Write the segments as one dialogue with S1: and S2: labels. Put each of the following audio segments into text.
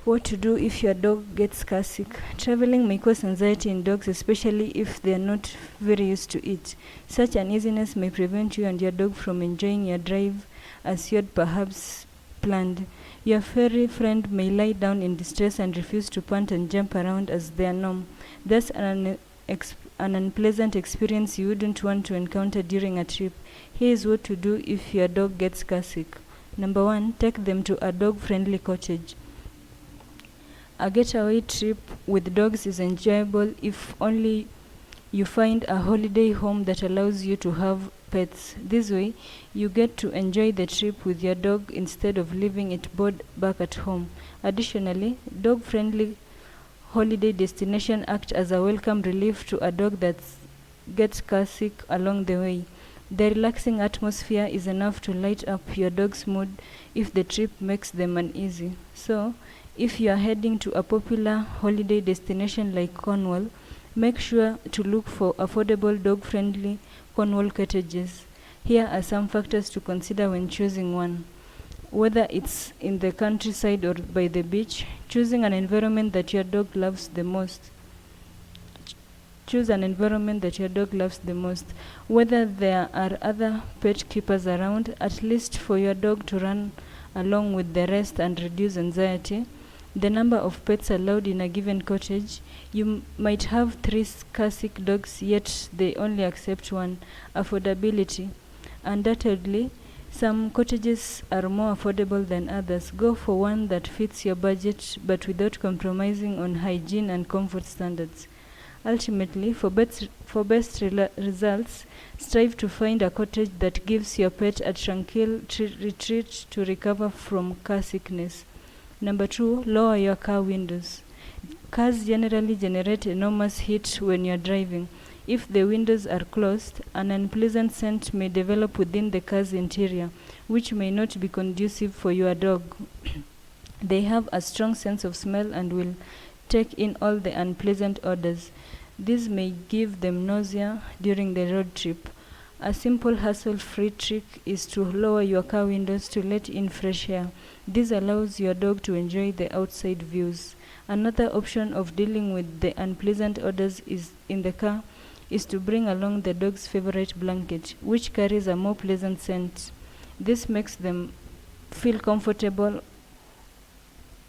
S1: What to do if your dog gets carsick? Traveling may cause anxiety in dogs, especially if they are not very used to it. Such uneasiness may prevent you and your dog from enjoying your drive as you had perhaps planned. Your furry friend may lie down in distress and refuse to pant and jump around as their norm. Thus, an unpleasant experience you wouldn't want to encounter during a trip. Here is what to do if your dog gets carsick. Number 1, take them to a dog-friendly cottage. A getaway trip with dogs is enjoyable if only you find a holiday home that allows you to have pets. This way, you get to enjoy the trip with your dog instead of leaving it bored back at home. Additionally, dog-friendly holiday destinations act as a welcome relief to a dog that gets carsick along the way. The relaxing atmosphere is enough to light up your dog's mood if the trip makes them uneasy. So, if you are heading to a popular holiday destination like Cornwall, make sure to look for affordable dog-friendly Cornwall cottages. Here are some factors to consider when choosing one. Whether it's in the countryside or by the beach, choosing an environment that your dog loves the most. Choose an environment that your dog loves the most. Whether there are other pet keepers around, at least for your dog to run along with the rest and reduce anxiety. The number of pets allowed in a given cottage. You might have 3 carsick dogs, yet they only accept 1. Affordability. Undoubtedly, some cottages are more affordable than others. Go for one that fits your budget but without compromising on hygiene and comfort standards. Ultimately, for best results, strive to find a cottage that gives your pet a tranquil retreat to recover from car sickness. Number 2, lower your car windows. Cars generally generate enormous heat when you're driving. If the windows are closed, an unpleasant scent may develop within the car's interior, which may not be conducive for your dog. They have a strong sense of smell and will take in all the unpleasant odors. This may give them nausea during the road trip. A simple hassle-free trick is to lower your car windows to let in fresh air. This allows your dog to enjoy the outside views. Another option of dealing with the unpleasant odors in the car is to bring along the dog's favorite blanket, which carries a more pleasant scent. This makes them feel comfortable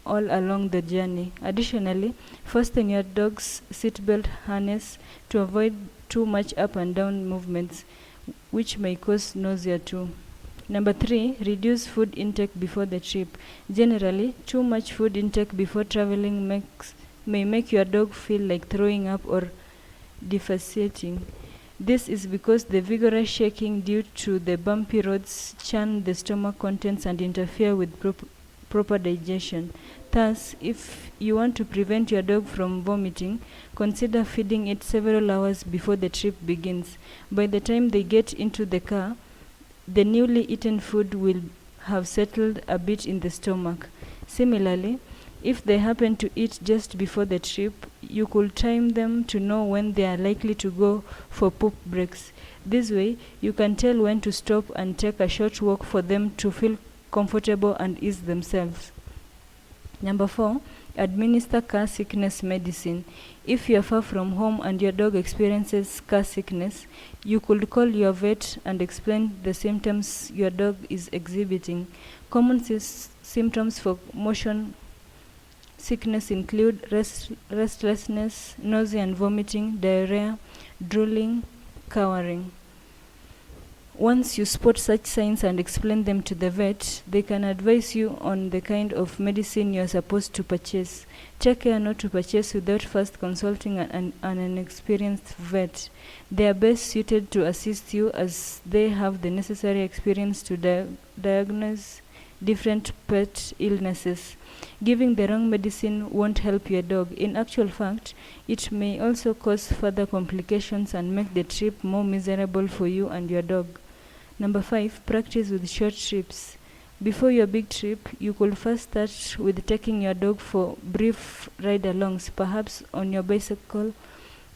S1: all along the journey. Additionally, fasten your dog's seatbelt harness to avoid too much up and down movements, which may cause nausea too. Number 3, reduce food intake before the trip. Generally, too much food intake before traveling may make your dog feel like throwing up or defecating. This is because the vigorous shaking due to the bumpy roads churn the stomach contents and interfere with proper digestion. Thus, if you want to prevent your dog from vomiting, consider feeding it several hours before the trip begins. By the time they get into the car, the newly eaten food will have settled a bit in the stomach. Similarly, if they happen to eat just before the trip, you could time them to know when they are likely to go for poop breaks. This way, you can tell when to stop and take a short walk for them to feel comfortable and ease themselves. Number 4, administer car sickness medicine. If you are far from home and your dog experiences car sickness, you could call your vet and explain the symptoms your dog is exhibiting. Common symptoms for motion sickness include restlessness, nausea and vomiting, diarrhea, drooling, cowering. Once you spot such signs and explain them to the vet, they can advise you on the kind of medicine you are supposed to purchase. Take care not to purchase without first consulting an experienced vet. They are best suited to assist you as they have the necessary experience to diagnose different pet illnesses. Giving the wrong medicine won't help your dog. In actual fact, it may also cause further complications and make the trip more miserable for you and your dog. Number 5, practice with short trips. Before your big trip, you could first start with taking your dog for brief ride-alongs, perhaps on your bicycle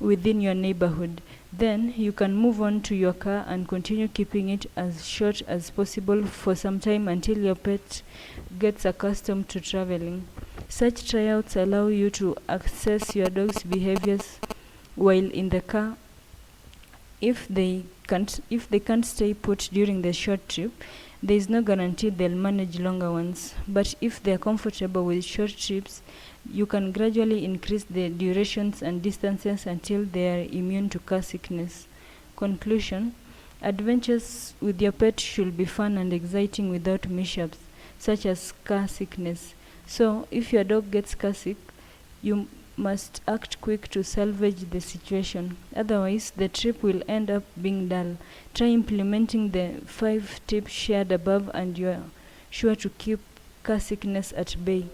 S1: within your neighborhood. Then you can move on to your car and continue keeping it as short as possible for some time until your pet gets accustomed to traveling. Such tryouts allow you to assess your dog's behaviors while in the car. If they can't stay put during the short trip, there is no guarantee they'll manage longer ones. But if they're comfortable with short trips, you can gradually increase the durations and distances until they are immune to car sickness. Conclusion: adventures with your pet should be fun and exciting without mishaps, such as car sickness. So, if your dog gets car sick, you must act quick to salvage the situation. Otherwise, the trip will end up being dull. Try implementing the 5 tips shared above and you are sure to keep car sickness at bay.